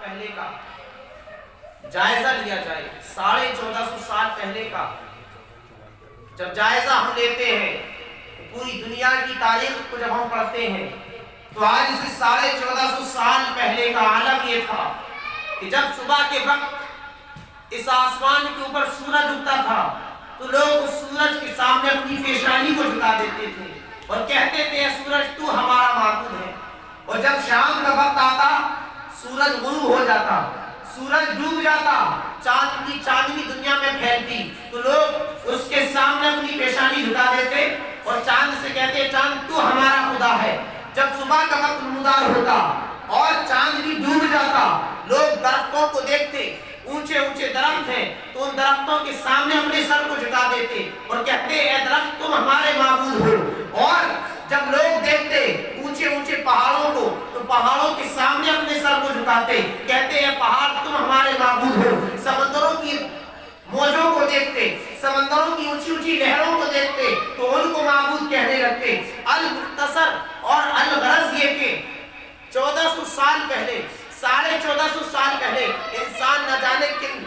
پہلے کا جائزہ لیا جائے، 1450 سال پہلے کا جب جائزہ ہم لیتے ہیں، پوری دنیا کی تاریخ کو جب ہم پڑھتے ہیں، تو آج سے 1450 سال پہلے کا عالم یہ تھا کہ جب صبح کے وقت اس آسمان کے اوپر سورج اگتا تھا تو لوگ اس سورج کے سامنے اپنی پیشانی کو جھکا دیتے تھے اور کہتے تھے اے سورج تو ہمارا معبود ہے۔ اور جب شام کا وقت آتا، سورج غروب ہو جاتا، سورج ڈوب جاتا، چاند کی چاندنی دنیا میں پھیلتی تو لوگ اس کے سامنے اپنی پیشانی جھکا دیتے اور چاند سے کہتے چاند تو ہمارا خدا ہے۔ جب صبح کا وقت نمودار ہوتا اور چاند بھی ڈوب جاتا، لوگ درختوں کو دیکھتے، اونچے اونچے درخت ہیں تو ان درختوں کے سامنے اپنے سر کو جھکا دیتے اور کہتے اے درخت تم ہمارے معبود ہو۔ اور جب لوگ دیکھتے اونچے اونچے پہاڑوں کو تو پہاڑوں کے سامنے اپنے سر کو جھکاتے، کہتے اے پہاڑ تم ہمارے معبود ہو۔ سمندروں کی موجوں کو دیکھتے، سمندروں کی اونچی اونچی لہروں کو دیکھتے تو ان کو معبود کہنے لگتے۔ المختصر اور الغرض یہ کہ 1400 سال پہلے، 1450 سال پہلے انسان نہ جانے کن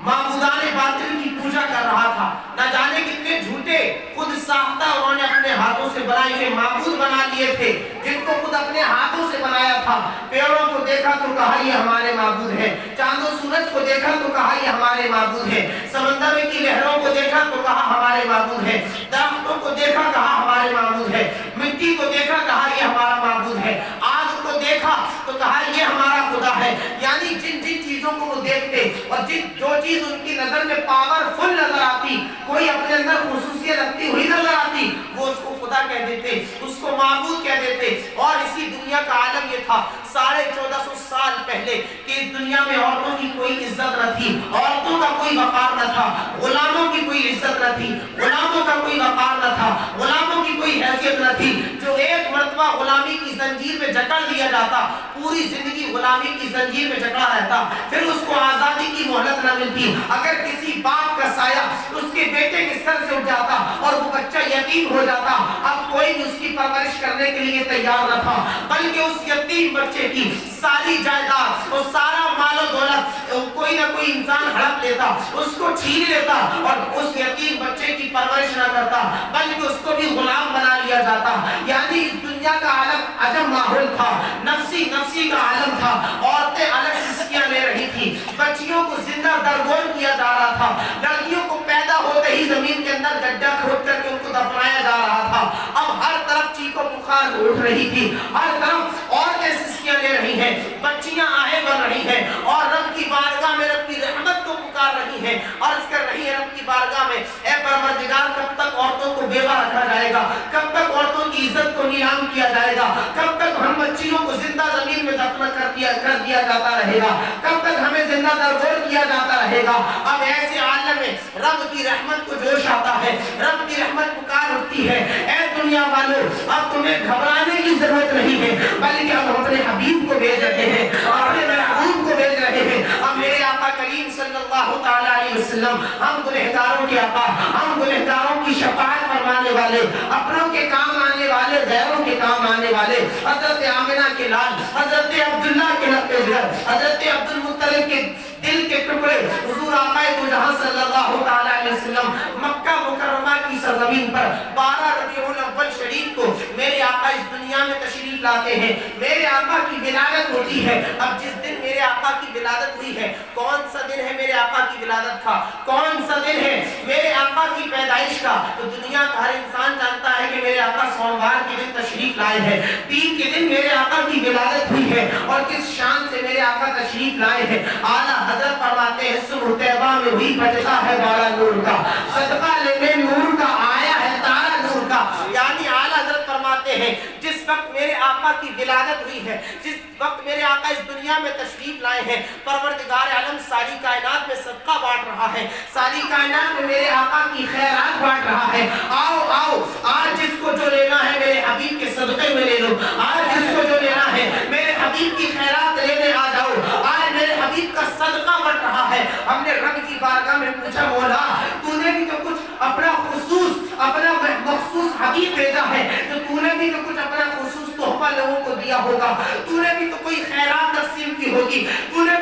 معبودان باطل کی پوجا کر رہا تھا، نہ جانے کتنے جھوٹے خود ساختہ انہوں نے اپنے ہاتھوں سے بنائے ہوئے معبود بنا لیے تھے جن کو خود اپنے ہاتھوں سے بنایا تھا۔ پیڑوں کو دیکھا تو کہا یہ ہمارے معبود ہے، چاند و سورج کو دیکھا تو کہا یہ ہمارے معبود ہے، سمندر کی لہروں کو دیکھا تو کہا ہمارے معبود ہے، درختوں کو دیکھا کہا ہمارے معبود ہے، مٹی کو دیکھا کہا یہ ہمارا معبود ہے، آگ کو دیکھا تو کہا یہ ہمارا خدا ہے۔ یعنی جن جن چیزوں کو وہ دیکھتے اور جو چیز ان کی نظر میں پاورفل نظر آتی، کوئی اپنے اندر خصوصیت رکھتی ہوئی نظر آتی، وہ اس کو خدا کہہ دیتے، اس کو معبود کہہ دیتے۔ اور اسی دنیا کا عالم یہ تھا 1450 سال پہلے کہ اس دنیا میں عورتوں کی کوئی عزت نہ تھی، عورتوں کا کوئی وقار نہ تھا، غلاموں کی کوئی عزت نہ تھی، غلاموں کا کوئی وقار نہ تھا، غلاموں کی کوئی حیثیت نہ تھی۔ جو ایک مرتبہ غلامی کی زنجیر میں جکڑ لیا جاتا، پوری زندگی غلامی کی زنجیر میں جکڑا رہتا، پھر اس کو آزادی کی مہلت نہ ملتی۔ اگر کسی باپ کا سایہ اس کے بیٹے کے سر سے اٹھ جاتا اور وہ بچہ یتیم ہو جاتا، اب کوئی بھی اس کی پرورش کرنے کے لیے تیار نہ تھا، بلکہ اس یتیم بچے کی ساری جائیداد اور سارا مال و دولت کوئی نہ کوئی انسان ہڑپ لیتا، اس کو چھین لیتا اور اس یتیم بچے کی پرورش نہ کرتا، بلکہ اس کو بھی غلام بنا لیا جاتا۔ یعنی اس دنیا کا عالم عجب ماحول تھا، نفسی کا عالم تھا، عورتیں الگ سسکیاں لے رہی تھی، بچیوں کو زندہ درگور کیا جا رہا تھا، لڑکیوں کو پیدا ہوتے ہی زمین کے اندر گڈھا کھود کر کے ان کو دفنایا جا رہا تھا۔ اب ہر طرف چیخ و پکار اٹھ رہی تھی، ہر طرف عورتیں سسکیاں لے رہی ہیں، بچیاں آہیں بن رہی ہیں اور رب کی بارگاہ میں رب کی رحمت کو پکار رہی ہیں، عرض کر رہی ہے رب کی بارگاہ میں اے پروردگار کب تک عورتوں کو بیوہ رکھا جائے گا، کب تک عورتوں کی عزت کو نیلام کیا جائے گا، کب تک ہم بچیوں کو زندہ زمین میں دفن کر دیا جاتا رہے گا، کب تک ہمیں زندہ درگور کیا جاتا رہے گا۔ اب ایسے عالم میں رب کی رحمت کو جوش آتا ہے، رب کی رحمت پکار اٹھتی ہے، اے دنیا والوں اب تمہیں گھبرانے کی ضرورت نہیں ہے، بلکہ اب ہم اپنے حبیب کو بھیج رہے ہیں، اپنے محبوب کو بھیج رہے ہیں۔ اب میرے آقا کریم صلی اللہ تعالی علیہ وسلم ہم گنہگاروں کے آقا، ہم گنہگاروں کی شفاعت فرمانے والے، اپنوں کے کام آنے والے، غیروں کے کام آنے والے، حضرت آمنہ کے لال، حضرت عبداللہ کے لقب جگر، حضرت عبد المطلب کے دل کے ٹکڑے، حضور آقا دو جہاں صلی اللہ تعالی علیہ وسلم مکہ مکرمہ کی سرزمین پر 12 ربیع الاول شریف کو میرے آقا اس دنیا میں تشریف لاتے ہیں، میرے آقا کی ولادت ہوتی ہے۔ اب جس دن میرے آقا کی ولادت ہوئی ہے، کون سا دن ہے میرے آقا کی ولادت کا، کون سا دن ہے میرے آقا کی پیدائش کا، تو دنیا کا ہر انسان جانتا ہے کہ میرے آقا سوموار کے دن تشریف لائے ہیں، پیر کے دن میرے آقا کی ولادت ہوئی ہے، اور کس شان سے میرے آقا تشریف لائے ہیں۔ اعلیٰ حضرت فرماتے ہیں صبح طیبہ میں ہوئی بجتا ہے بالا نور کا، صدقہ لینے نور کا آیا ہے تارا نور کا۔ یعنی اعلیٰ حضرت فرماتے ہیں جس وقت میرے آقا کی ولادت ہوئی ہے، جس وقت میرے آقا اس دنیا میں تشریف لائے ہیں، پروردگار عالم ساری کائنات میں صدقہ بانٹ رہا ہے، ساری کائنات میں میرے آقا کی خیرات بانٹ رہا ہے۔ آؤ آؤ آج جس کو جو لینا ہے میرے حبیب کے صدقے میں لے لو، آج جس کو جو لینا ہے میرے حبیب کی خیرات لینے آ جاؤ، آج میرے حبیب کا صدقہ بڑھ رہا ہے۔ ہم نے رب کی بارگاہ میں پوچھا مولا تو نے بھی تو کچھ اپنا خصوص، اپنا مخصوص حبیب بھیجا ہے، تو تو نے بھی تو کچھ اپنا خصوص تحفہ لوگوں کو دیا ہوگا، تو نے بھی تو کوئی خیرات تقسیم کی ہوگی، تو نے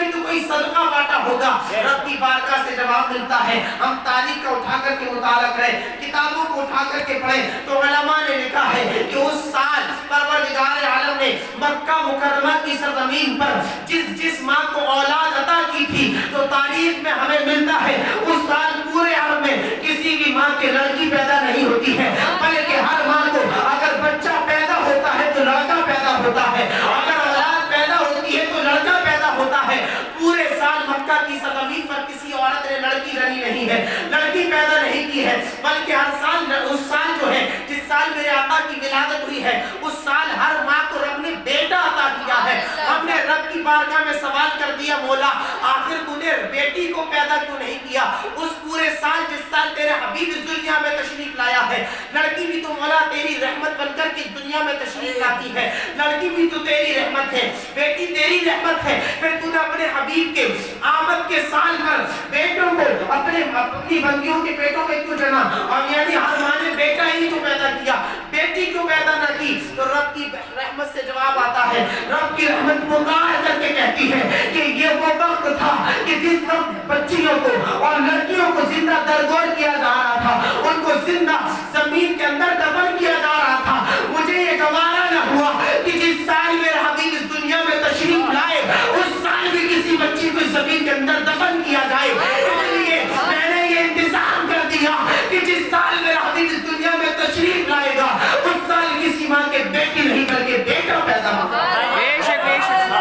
ہوگا؟ رب کی بارگاہ سے جواب ملتا ہے. ہم تاریخ کا اٹھا کر کے مطالعہ کریں, کتابوں کو اٹھا کر کے پڑھیں تو علماء نے لکھا ہے کہ اس سال پروردگار عالم نے مکہ مکرمہ کی سرزمین پر جس ماں کو اولاد عطا کی تھی, تو تاریخ میں ہمیں ملتا ہے اس سال پورے عرب میں کسی بھی ماں کے لڑکی پیدا نہیں ہوتی ہے, بلکہ ہر ماں کو اگر بچہ پیدا ہوتا ہے تو لڑکا پیدا ہوتا ہے, اگر اولاد پیدا ہوتی ہے تو لڑکا پیدا ہوتا ہے. پورے سال مکہ کی سرزمین پر کسی عورت نے لڑکی رنی نہیں ہے, لڑکی پیدا نہیں کی ہے, بلکہ ہر سال اس سال جو ہے جس سال میرے آقا کی ولادت ہوئی ہے اس سال ہر ماں کو رب نے بیٹا عطا کیا ہے. ہم نے رب کی بارگاہ میں سوال کر دیا, مولا آخر تو نے بیٹی کو پیدا کیوں نہیں کیا؟ اس پورے سال جس سال تیرے حبیب اس دنیا میں تشریف لایا ہے, لڑکی بھی تو مولا تیری رحمت بن کر اس دنیا میں تشریف لاتی ہے, لڑکی بھی تو تیری رحمت ہے, بیٹی تیری رحمت ہے, پھر تو نے اپنے حبیب کے آمد کے سال پر بیٹوں کو اپنی بندیوں کے پیٹوں میں کیوں جنا؟ اور یعنی ہر ماں نے بیٹا ہی کیوں پیدا کیا, بیٹی کیوں پیدا نہ کی؟ تو رب کی رحمت سے جواب آتا ہے, رب کی رحمت پکار کر کے کہتی ہے کہ یہ وہ وقت تھا کہ جس وقت بچیوں کو اور لڑکیوں کو زندہ درگور کیا جا رہا تھا, ان کو زندہ زمین کے اندر دفن کیا جا رہا تھا. مجھے یہ گوارا نہ ہوا کہ جس سال میرے حبیب اس دنیا میں تشریف لائے اس سال بھی کسی بچی کو زمین کے اندر دفن کیا جائے. اس لیے میں نے یہ انتظام کر دیا کہ جس سال میرا حبیب اس دنیا میں تشریف لائے گا اس سال کسی ماں کے بیٹی نہیں بلکہ بیٹا پیدا ہوگا. بے شک بے شک.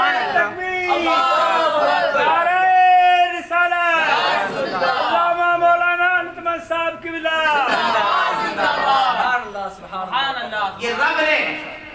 علامہ مولانا انتمن صاحب کی ولایت. یہ رب نے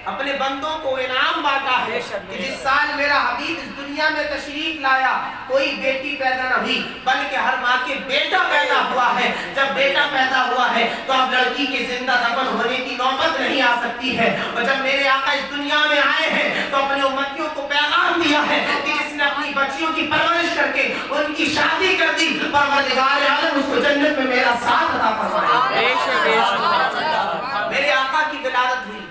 اپنے بندوں کو انعام بانٹا ہے کہ جس سال میرا حبیب اس دنیا میں تشریف لایا کوئی بیٹی پیدا نہ ہوئی بلکہ ہر ماں کے بیٹا پیدا ہوا ہے. جب بیٹا پیدا ہوا ہے تو اب لڑکی کے زندہ دفن ہونے کی نوبت نہیں آ سکتی ہے. اور جب میرے آقا اس دنیا میں آئے ہیں تو اپنے امتیوں کو پیغام دیا ہے کہ جس نے اپنی بچیوں کی پرورش کر کے ان کی شادی کر دی, پروردگار عالم اس کو جنت میں میرا ساتھ عطا فرمائے. میرے آقا کی ولادت ہوئی,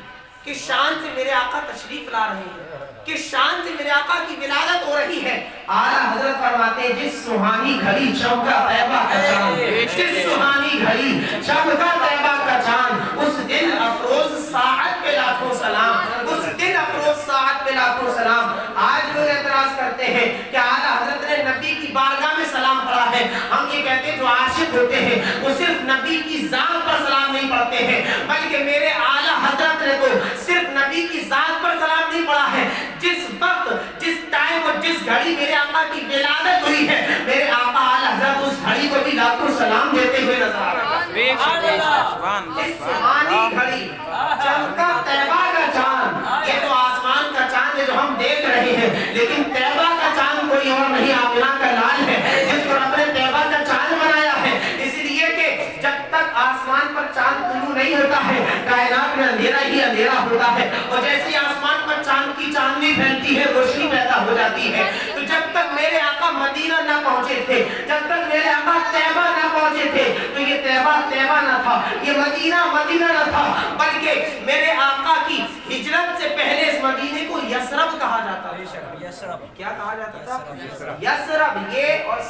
کس شان سے میرے آقا تشریف لا رہے ہیں, کس شان سے میرے آقا کی ولادت ہو رہی ہے. اعلیٰ حضرت فرماتے ہیں جس سہانی گھڑی چمکا طیبہ کا چاند, جس سہانی گھڑی چمکا طیبہ کا چاند, اس دن افروز ساعت پہ لاکھوں سلام, اس دن افروز ساعت پہ لاکھوں سلام. آج لوگ اعتراض کرتے ہیں کہ اعلیٰ حضرت نے نبی کی بارگاہ میں سلام پڑھا ہے. ہم یہ کہتے ہیں جو عاشق ہوتے ہیں وہ صرف نبی کی ذات پر سلام نہیں پڑھتے ہیں بلکہ میرے اعلیٰ حضرت نے تو صرف نبی کی ذات پر سلام نہیں پڑھا ہے. جس وقت, جس ٹائم اور جس گھڑی میرے آقا کی ولادت ہوئی ہے میرے آقا اعلیٰ حضرت اس گھڑی کو بھی لاکھوں سلام دیتے ہوئے نظر آ رہا ہے. اس سہانی گھڑی چمکا طیبہ کا چاند, یہ تو آسمان کا چاند ہے جو ہم دیکھ رہے ہیں, لیکن طیبہ کا چاند کوئی اور نہیں, آمنہ کا لال ہے جس کو رب نے طیبہ کا چاند بنایا ہے. اس لیے کہ جب تک آسمان پر چاند طلوع نہیں ہوتا ہے کائنات میں اندھیرا ہی اندھیرا ہوتا ہے, اور جیسے آسمان پر چاند کی چاندنی پھیلتی ہے روشنی پیدا ہو جاتی ہے. تو جب تک میرے آقا مدینہ نہ پہنچے تھے, جب تک میرے آقا طیبہ نہ پہنچے تھے تو یہ طیبہ طیبہ نہ تھا, یہ مدینہ مدینہ نہ تھا, بلکہ میرے آقا کی ہجرت سے پہلے اس مدینے کو یثرب کہا جاتا ہے. کیا کہا جاتا تھا؟ یثرب. یہ اور